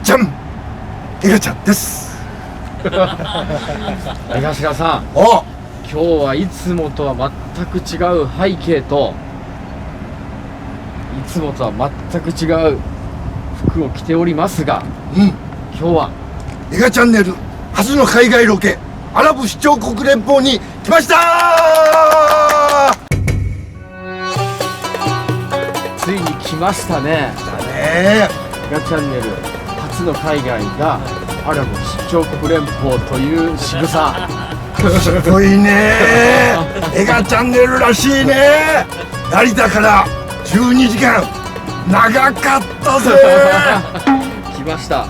じゃん、エガちゃんです。江頭さん、お、今日はいつもとは全く違う背景といつもとは全く違う服を着ておりますが、今日はエガチャンネル初の海外ロケ、アラブ首長国連邦に来ましたー。ついに来ましたね。だねエガチャンネル初の海外がアラブ首長国連邦という仕草。すごいねー。エガチャンネルらしいね。成田から12時間、長かったぜ来ました。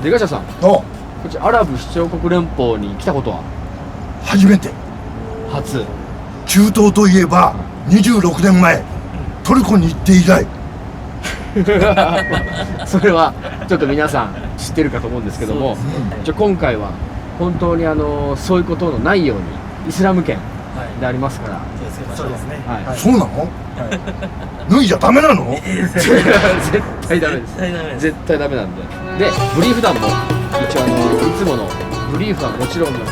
で、ガチャさん、お、こっちアラブ首長国連邦に来たことは初めて。初。中東といえば26年前トルコに行って以来。それはちょっと皆さん知ってるかと思うんですけども、今回は本当にそういうことのないようにイスラム圏でありますから、そうですね。はい、そうなの？脱いじゃダメなの？絶対ダメです。絶対ダメなんで。で、ブリーフ団も一応いつものブリーフはもちろんのこ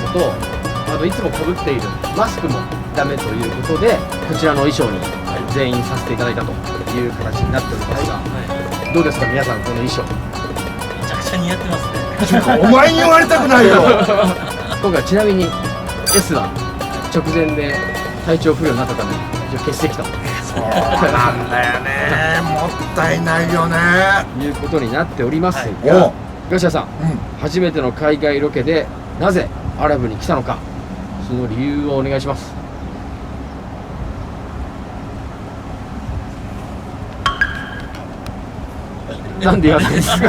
と、いつも被っているマスクもダメということで、こちらの衣装に全員させていただいたという形になっておりますが、どうですか皆さん、この衣装。めちゃくちゃ似合ってますね。お前に言われたくないよ。今回ちなみに S は直前で体調不良になったため一応欠席とそうなんだよね。もったいないよね。いうことになっておりますおが、う、東田さん、初めての海外ロケでなぜアラブに来たのか、その理由をお願いします。なんでやるんですか。言い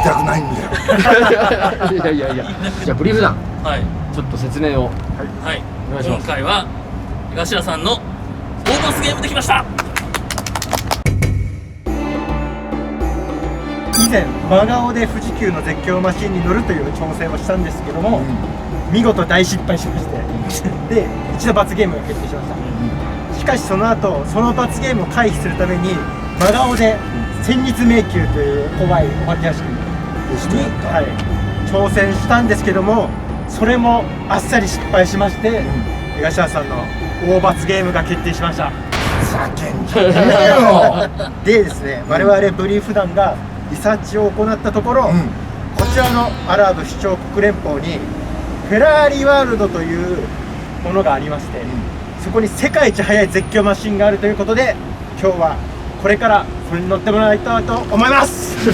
たくないんだよ。いやいやいや、じゃあブリーフ団、はい。ちょっと説明をはい。お願いします。今回は江頭さんのボーナスゲームできました。以前真顔で富士急の絶叫マシンに乗るという挑戦をしたんですけども、見事大失敗しましてで一度罰ゲームが決定しました、しかしその後その罰ゲームを回避するために真顔で戦慄迷宮という怖いお化け屋敷に、挑戦したんですけども、それもあっさり失敗しまして、江頭さんの大罰ゲームが決定しました。叫んじゃねえよ。でですね、我々ブリーフ団がリサーチを行ったところ、こちらのアラブ首長国連邦にフェラーリワールドというものがありまして、そこに世界一速い絶叫マシンがあるということで、今日はこれからそれに乗ってもらいたいと思います。お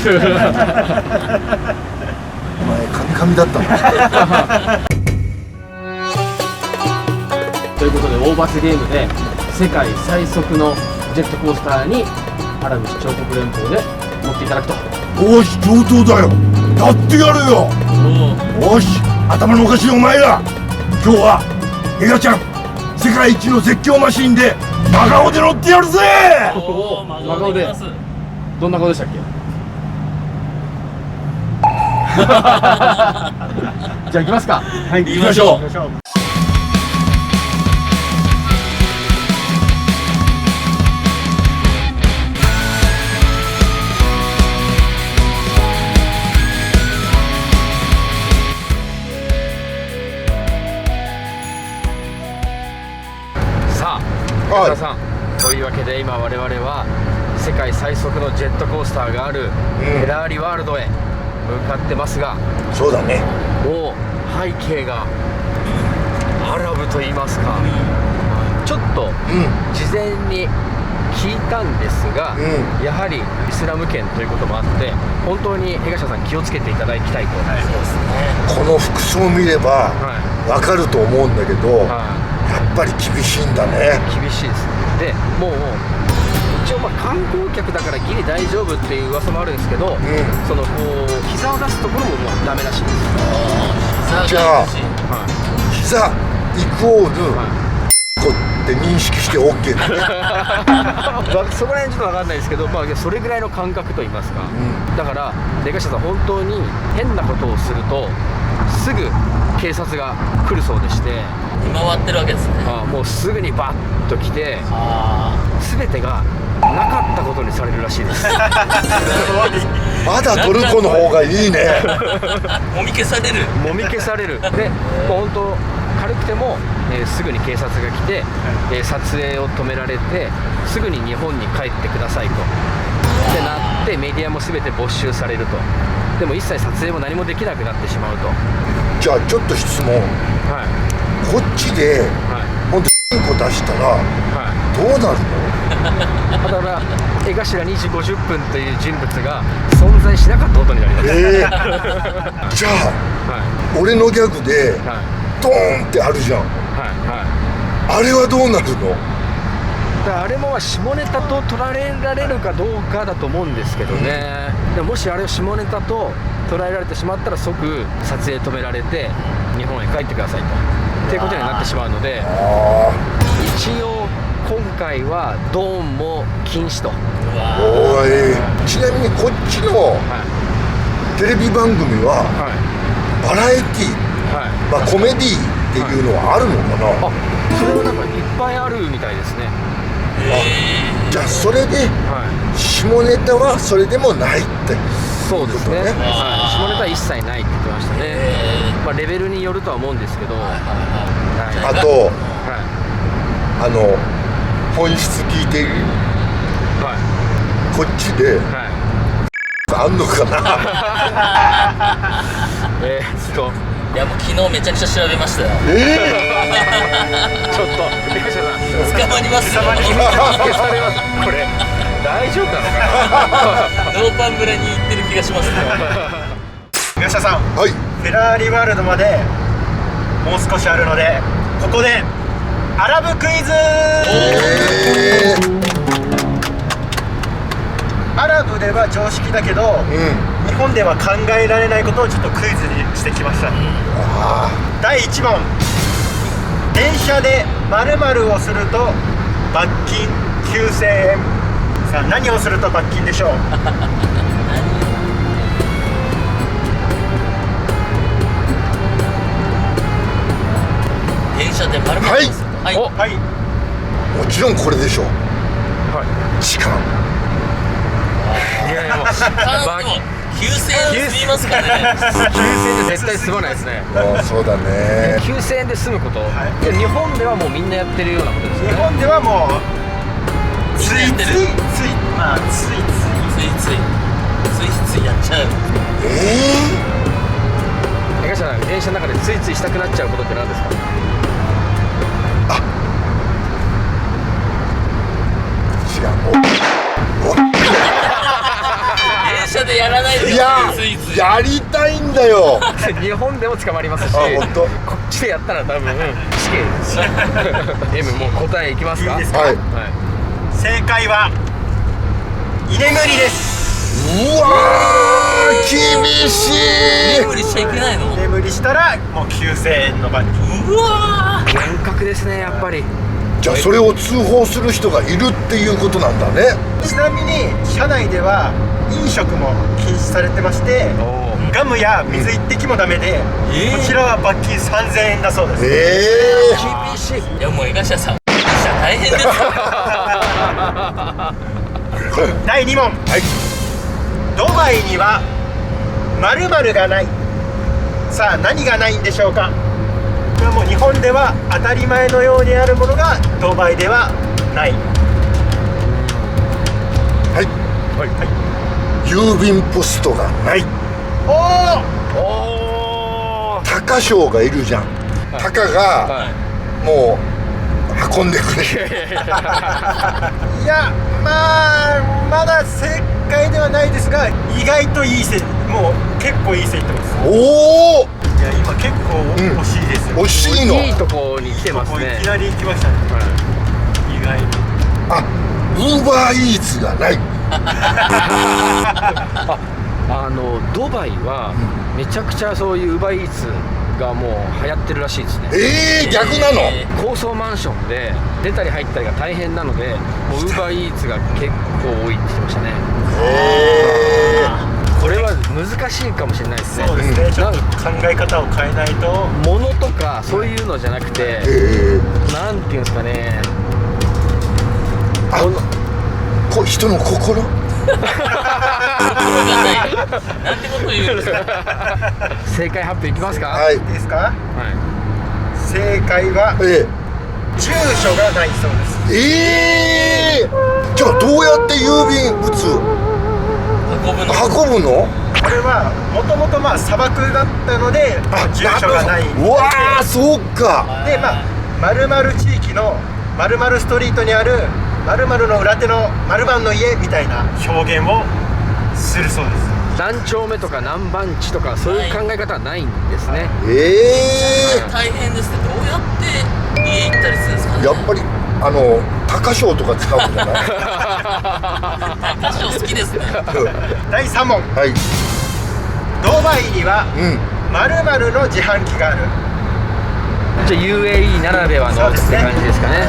前カミカミだったの。ということで大罰ゲームで世界最速のジェットコースターにアラブ首長国連邦で乗っていただくと。おし、上等だよ。やってやるよ。おし、頭のおかしいお前ら、今日はエガちゃん世界一の絶叫マシンで真顔で乗ってやるぜ。真顔でいきます。どんな顔でしたっけ。じゃあ行きますか。はい、行きましょう。さあ、岡田さん、というわけで今我々は世界最速のジェットコースターがあるフェラーリワールドへ向かってますが、そうだね。もう背景がアラブと言いますか、ちょっと事前に聞いたんですが、やはりイスラム圏ということもあって本当に江頭さん気をつけていただきたいと。この服装を見ればわかると思うんだけど、やっぱり厳しいんだね。厳しいです。でもう一応観光客だからギリ大丈夫っていう噂もあるんですけど、そのこう膝を出すところももうダメらしいです。じゃあ膝イコールこって認識して OK だ。そこら辺ちょっと分かんないですけど、それぐらいの感覚といいますか、だから江頭さん本当に変なことをするとすぐ警察が来るそうでして、見回ってるわけですね。もうすぐにバッと来て全てがなかったことにされるらしいです。まだトルコの方がいいね。もみ消される。もみ消される。でもう本当軽くても、すぐに警察が来て、撮影を止められてすぐに日本に帰ってくださいとってなって、メディアも全て没収されると。でも一切撮影も何もできなくなってしまうと。じゃあちょっと質問。はいこっちではいほんと1個出したらはいどうなるの？だから江頭2時50分という人物が存在しなかったことになります。じゃあはい俺のギャグではいドーンってあるじゃん。はいはい。あれはどうなるの？だからあれも下ネタと取られられるかどうかだと思うんですけどね。でももしあれを下ネタと捉えられてしまったら即撮影止められて日本へ帰ってくださいとっていうことになってしまうので、一応今回はドーンも禁止と。おい、ちなみにこっちのはいテレビ番組ははいバラエティはい。まあコメディっていうのはあるのかな？あ、それはなんかいっぱいあるみたいですね。じゃあそれではい。下ネタはそれでもないってそうですね。そういうことねはい。下ネタは一切ないって言ってましたね。まあレベルによるとは思うんですけど。はい。あとはい本質聞いてるはいこっちではい。あんのかな？いやもう昨日めちゃくちゃ調べましたよ。ちょっと江頭さん。捕まりますよ。これ大丈夫なのかな？ノーパン村に行ってる気がしますね。吉田さん、はい。フェラーリワールドまでもう少しあるので、ここでアラブクイズ。アラブでは常識だけど、日本では考えられないことをちょっとクイズにしてきました。第1問、電車で〇〇をすると罰金9000円。さあ何をすると罰金でしょう？電車で丸々はいですよ。はい。おはい、もちろんこれでしょう。はい。時間。いやいやもうでも9000円すみますからね。9000円で絶対済まないですね。そうだね。 9000円で済むこと、いで日本ではもうみんなやってるようなことです日ね。本ではもうついついみんなやってるまあついついやっちゃう。江頭さん、電車の中でついついしたくなっちゃうことって何ですか？違う。電車でやらないでいやついつい。やりたいんだよ。日本でも捕まりますし、あ、本当。こっちでやったら多分死刑です。M もう答えいきますか？いいですか？はい。はい。正解は居眠りです。うわー、厳しい。無理しちゃいけないの？居眠りしたらもう9000円の罰金。うわ厳格ですね、やっぱり。じゃあそれを通報する人がいるっていうことなんだね。ちなみに車内では飲食も禁止されてまして、おー。ガムや水一滴もダメで、こちらは罰金3000円だそうです。厳しい。いやもう江頭さん大変ですよ。第2問、ドバイには〇〇がない。さあ何がないんでしょうか？これはもう日本では当たり前のようにあるものがドバイではない。郵便ポストがない。おー。高商がいるじゃん。高がはい。もう運んでくれ。いや、まあまだ正解ではないですが、意外といい線、もう結構いい線いってます。おお、いや今結構惜しいですよ。惜しいの。いいとこに来てますね。ここいきなり行きましたね。意外に。あ、ウーバーイーツがない。ドバイはめちゃくちゃそういうウーバーイーツがもう流行ってるらしいですね。逆なの？高層マンションで出たり入ったりが大変なので、もうウーバーイーツが結構多いって言ってましたね。これは難しいかもしれないですね。そうですね、ちょっと考え方を変えないと。物とかそういうのじゃなくて、なんていうんですかね、人の心。心がない。なんてこと言うんですか。正解発表いきますか。はいいいですか？は正解は住所がないそうです。じゃあどうやって郵便物運ぶの。運ぶの？これはもともと砂漠だったので住所がない。うわー、そうか。で〇〇地域の〇〇ストリートにある〇〇の裏手の〇番の家みたいな表現をするそうです。い。何丁目とか何番地とかそういう考え方はないんですね。大変ですね。どうやって家行ったりするんですかね。やっぱり高賞とか使うんじゃない？高潮好きですね。第3問。はい。ドバイにはうん。〇〇の自販機がある。じゃあ UAE ならではのってそうですね感じですかね。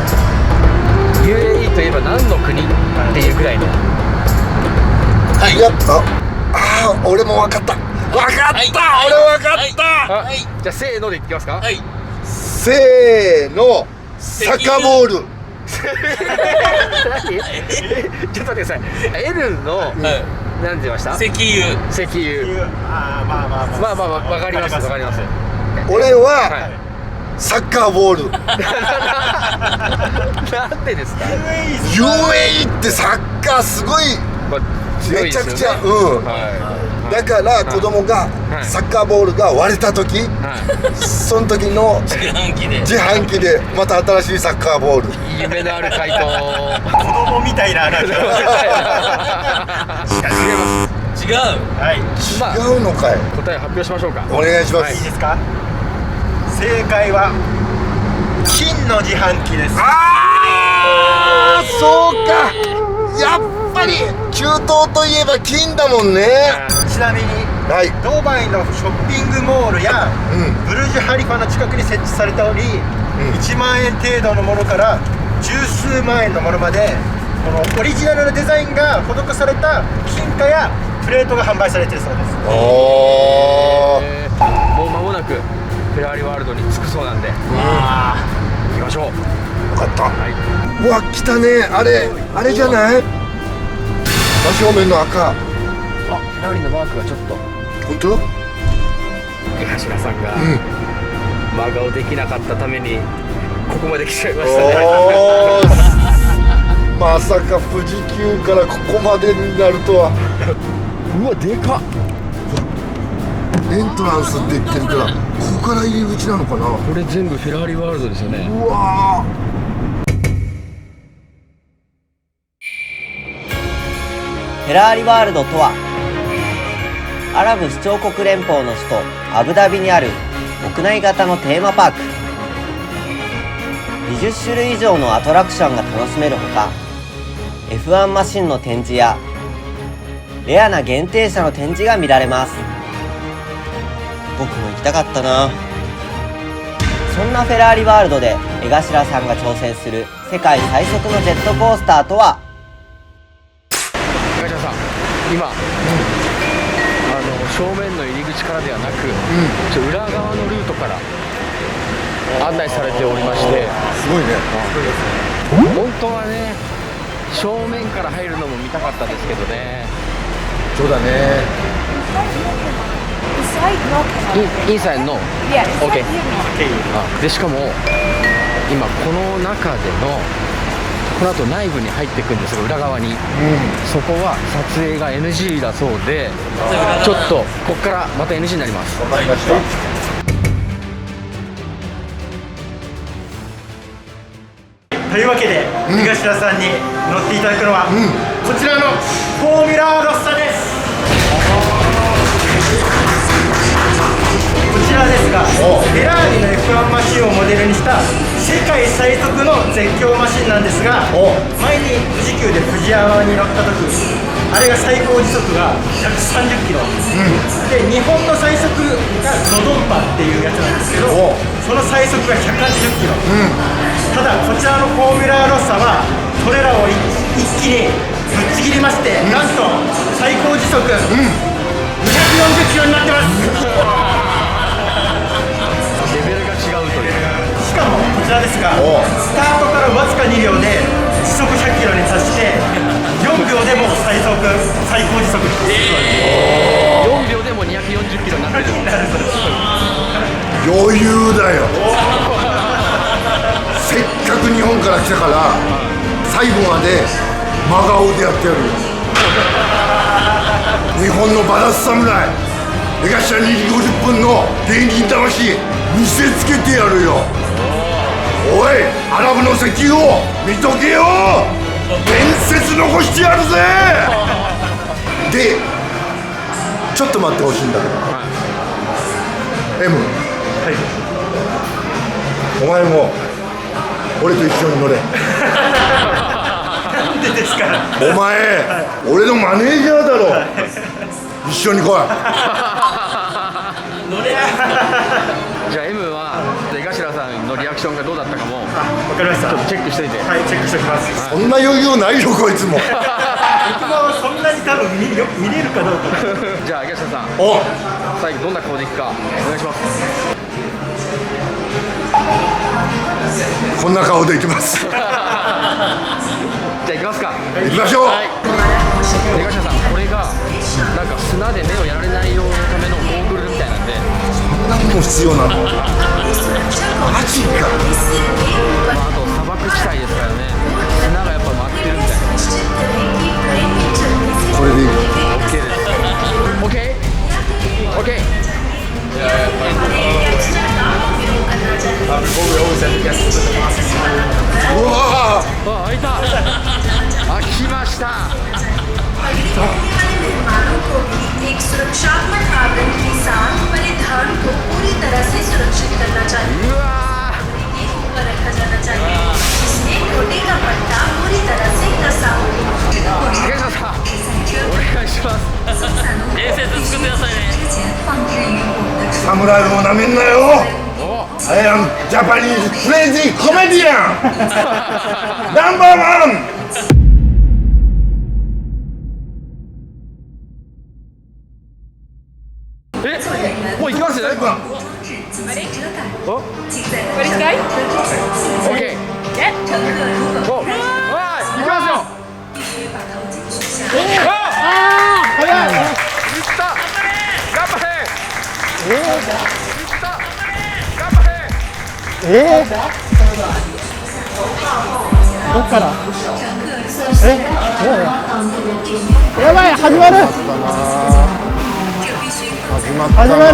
UAE といえば何の国っていうくらいの。はい。やった俺も分かった、分かった、はい俺分かった、はい。じゃあせーのでいきますか。はい。せーの、サッカーボール。何ちょっと待ってください。L の何て言いました？石油。石油。まあわかりますわかります。俺ははサッカーボール。い。なんでですか？ UAE ってサッカーすごい、まあ強いめちゃですよね。くちゃはい。だから子供がはいサッカーボールが割れた時、はその時の自販機で。自販機でまた新しいサッカーボール。い。夢のある回答。子供みたいな話。違います。違う。はい。まあ違うのかい。答え発表しましょうか。お願いしまはいす。いいですか？正解は金の自販機です。そうか、やっぱり中東といえば金だもんね。ちなみにはい。ドバイのショッピングモールやうん。ブルジュ・ハリファの近くに設置されており、1万円程度のものから十数万円のものまで、このオリジナルのデザインが施された金貨やプレートが販売されているそうです。おー。もう間もなくフェラーリワールドに着くそうなんで、行きましょう。よかった。はい。うわ、来たね。あれじゃない？真正面の赤。あ、フェラーリのマークがちょっと本当？江頭さんがうん。真顔できなかったためにここまで来ちゃいましたね。おー。まさか富士急からここまでになるとは。うわ、でかっ。エントランスって言ってるから、ここから入り口なのかな。これ全部フェラーリワールドですよね。うわフェラーリワールドとは、アラブ首長国連邦の首都アブダビにある屋内型のテーマパーク。20種類以上のアトラクションが楽しめるほか、F1 マシンの展示やレアな限定車の展示が見られます。僕も行きたかったな。そんなフェラーリワールドで江頭さんが挑戦する世界最速のジェットコースターとは？江頭さん、今、正面の入り口からではなく、裏側のルートから案内されておりまして、すごいね。本当はね、正面から入るのも見たかったですけどね。そうだね。インサイドの OK。でしかも今この中でのこの後内部に入っていくんですが、裏側に、そこは撮影が NG だそうで、ちょっとここからまた NG になります。わかりました。というわけで、江頭さんに乗っていただくのは、こちらのフォーミュラロッサです。こちらですが、フェラーリの F1 マシンをモデルにした世界最速の絶叫マシンなんですが、前に富士急で富士山に乗った時、あれが最高時速が130キロ、で日本の最速がドドンパっていうやつなんですけど、その最速が180キロ、ただこちらのフォーミュラーロッサはそれらを一気にぶっちぎりまして、なんと最高時速240キロになってます。レベルが違うという。しかもこちらですが、スタートからわずか2秒で時速100キロに達して、4秒でもう最高時速に達するそうです。240キロになってる。余裕だよ。せっかく日本から来たから最後まで真顔でやってやるよ。日本のバラス侍、江頭2時50分の芸人魂見せつけてやるよ。おい、アラブの石油を見とけよ。伝説残してやるぜ。でちょっと待ってほしいんだけど、M、お前も俺と一緒に乗れ。なんでですか。お前、俺のマネージャーだろ。一緒に来い。じゃあ M は江頭さんのリアクションがどうだったかもわかりました。ちょっとチェックしといて。はい、チェックしておきます。そんな余裕ないよこいつも。僕もそんなに多分よく見れるかどうか。じゃあ江頭さん、お、最後どんな顔でいくかお願いします。こんな顔でいきます。じゃあ行きますか。行きましょう。はい。江頭さん、これがなんか砂で目をやられないようのためのゴーグルみたいなんで、何も必要なの。マジか。まあ、あと砂漠地帯ですからね、砂がやっぱ舞ってるみたいな。これでいい。 OK です。OK？ OK？ うわあ、開いた。あ、来ました。 मेहमानों को भी एक सुरक्षात्मक आवरण के साथ परिधान को पूरी तरह से सुरक्षित करना चाहिए। うわ ये ऊपर रखा जाना चाहिए जिसमें कोटे का पट्टा पूरी तरह से कसा हो। ー、江頭さん、お願いします。伝説作ってくださいね。ー、侍をなめんなよ。I am Japanese crazy comedian No.1。え、もう行きます？お、OK。お、はい、行きますよ。早い。いった。頑張れ。いった。頑張れ。どっから。やばい、始まる。始まる。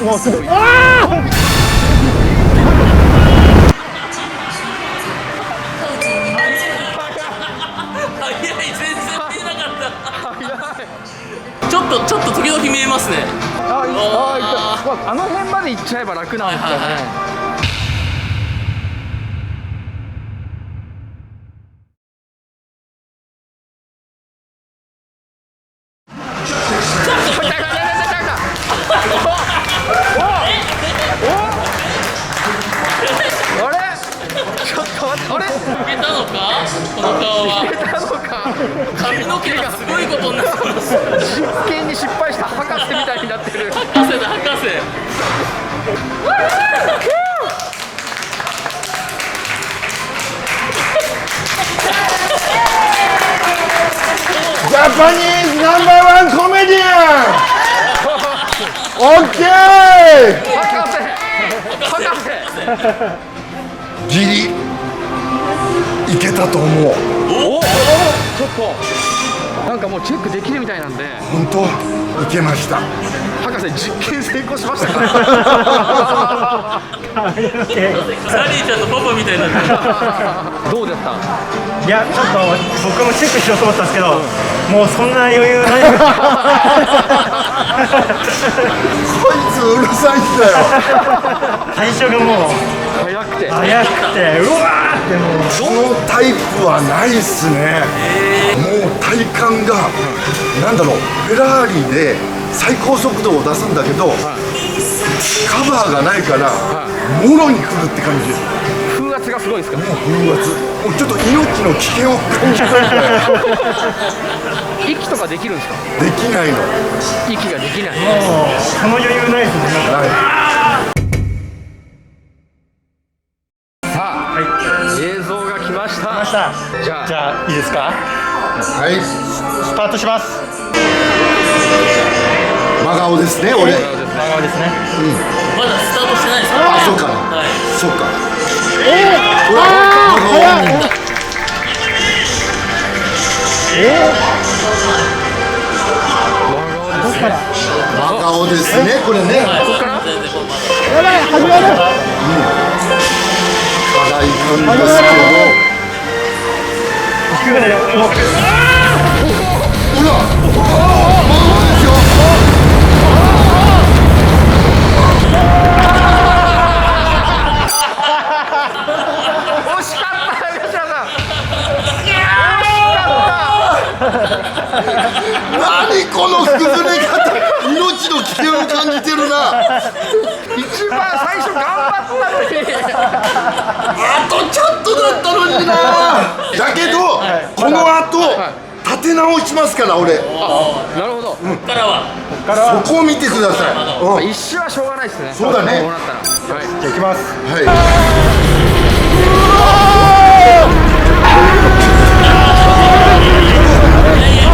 もうすぐ。早い、全然見えなかった。ちょっと時々見えますね。あの辺まで行っちゃえば楽なんですよね。あれ？ちょっと待って、あれ？いけたのか？この顔は。いけたのか？髪の毛がすごいことになってます。実験に失敗した博士みたいになってる。博士だ、博士。ジャパニーズNo.1コメディアン。オッケー。博士。ギリいけたと思う。ちょっとなんかもうチェックできるみたいなんで。本当いけました。博士、実験成功しましたか？サリーちゃんのパパみたいになってる。どうだった？いや、ちょっと僕もチェックしようと思ったんですけど、もうそんな余裕ない。こいつうるさいんだよ。最初がもう早くて。早くて、うわーってもう。そのタイプはないっすね。もう体感がなんだろう、フェラーリで最高速度を出すんだけど、カバーがないからもろに来るって感じ。風圧がすごいですか？もう風圧、もうちょっと命の危険を感じたんだよ。息とかできるんですか？できないの。息ができない。もうその余裕ないですね。ない。ですか？はいスタートします。真顔ですね俺。真顔ですね。まだスタートしてないですからあそうかはいそうかほら真顔真顔ですねこれねはいここから全然これまだ課題なんですけどほら真顔ですよ何この崩れ方命の危険を感じてるな一番最初頑張ったのにあとちょっとだったのになだけどこの後立て直しますから俺なるほど、ここからはそこを見てください、うん一周はしょうがないですねそうだねこうなったらはいじゃあ行きます。はい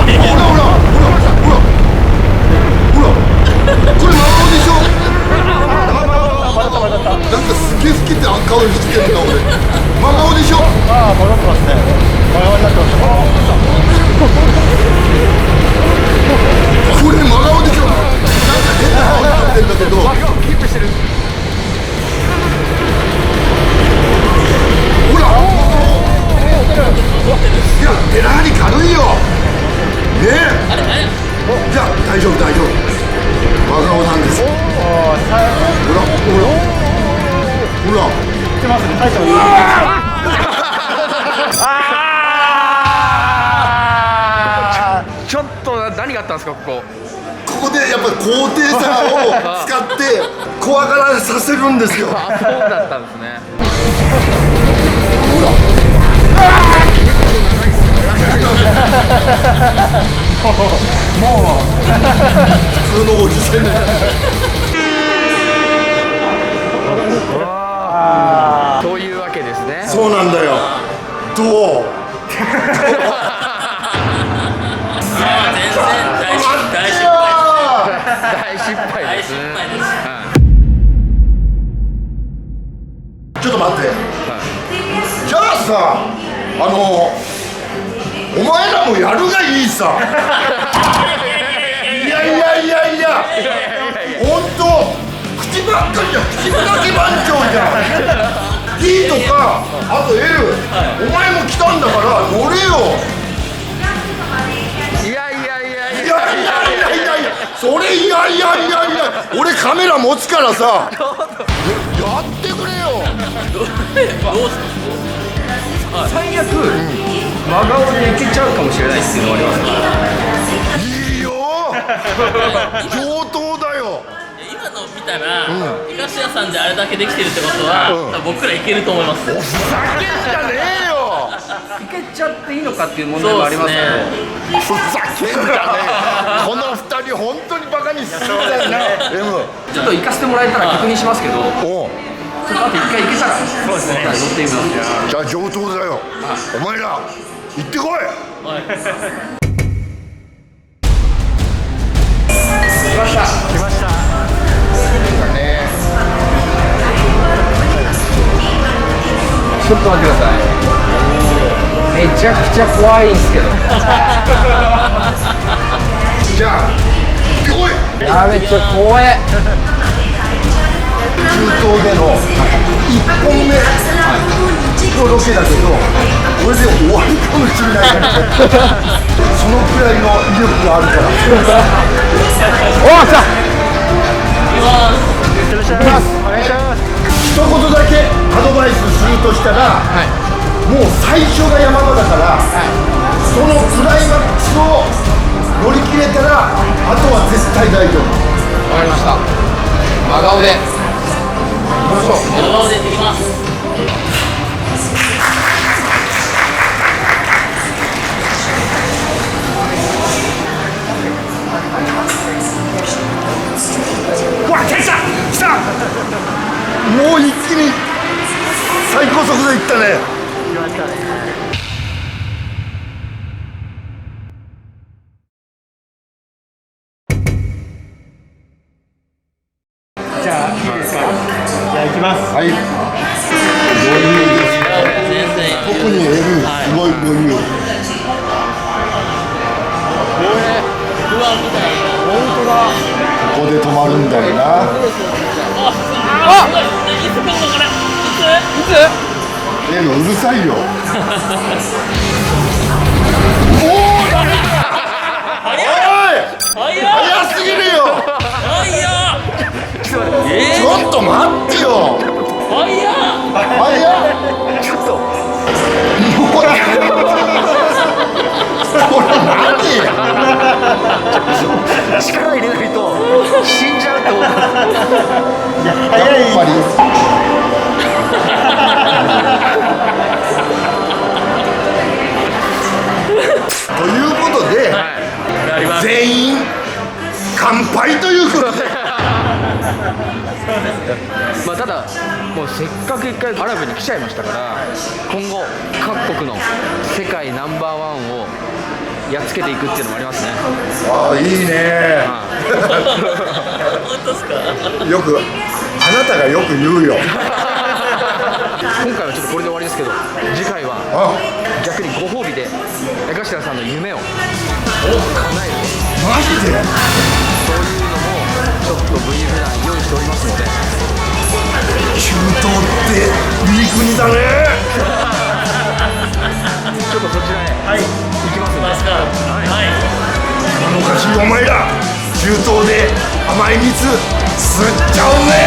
ほらほらほらほらほらこれ真顔でしょなんかすげえ老けて顔にしてるな俺真顔でしょああ、戻ってますね。真顔になってます。これ真顔でしょなんか変な顔になってんだけどキープしてるほらいやフェラーリ軽いよねえじゃあ大丈夫大丈夫真顔なんですほらほらほら行ってますね。大将。ちょっと何があったんですかここここでやっぱり高低差を使って怖がらさせるんですよあそうだったんですね普通のおじさんというわけですねそうなんだよどう全然大失大失敗敗ですねちょっと待って、じゃあさお前らもやるがいいさいやいやいやいやほんと口ばっかりじゃん口だけ番長じゃん D とかあと L、お前も来たんだから乗れよいやいやいやいやいやいやいやいやいやそれいやいやいやいや俺カメラ持つからさやってくれよどうする最悪真顔でいけちゃうかもしれないっていうのはありますいいよ上等だよ今の見たら東谷さんであれだけできてるってことは多分僕らいけると思いますふざけんじゃねえよいけちゃっていいのかっていう問題もありますけどふざけんじゃねえこの二人本当にバカにしそうだよな M ちょっと行かせてもらえたら確認しますけどおうその後一回行けたらそうですね乗ってみますじゃあ上等だよお前ら行ってこい来ましたちょっと待ってくださいめちゃくちゃ怖いんですけどじゃあ行ってこいやべっちゃ怖え中東での1本目のロケだけどこれで終わりかもしれないそのくらいの威力があるからおっさ一言だけアドバイスするとしたら、もう最初が山場だから、そのクライマックスを乗り切れたらあとは絶対大丈夫わかりました真顔で行きましょう真顔でできますわっ来た来たもう一気に最高速度いったねじゃあいいですか。じゃあ行きます。はい。特に L すごい母乳。ここで止まるんだよな。L うるさいよ。早すぎるよ。ちょっと待ってよ。ちょっと。ほら。これ何？力入れないと死んじゃうって思った。いや早い。やっぱり。ということで、全員乾杯ということで。まあただもうせっかく一回アラブに来ちゃいましたから今後各国の世界ナンバーワンをやっつけていくっていうのもありますね。ああいいね。よくあなたがよく言うよ。今回はちょっとこれで終わりですけど次回は逆にご褒美で江頭さんの夢を叶えるマジで？そういうのもちょっと V 普段用意しておりますので中東っていい国だね。ちょっとそちらへ行きますんで、おかしいお前ら中東で甘い蜜吸っちゃうぜ。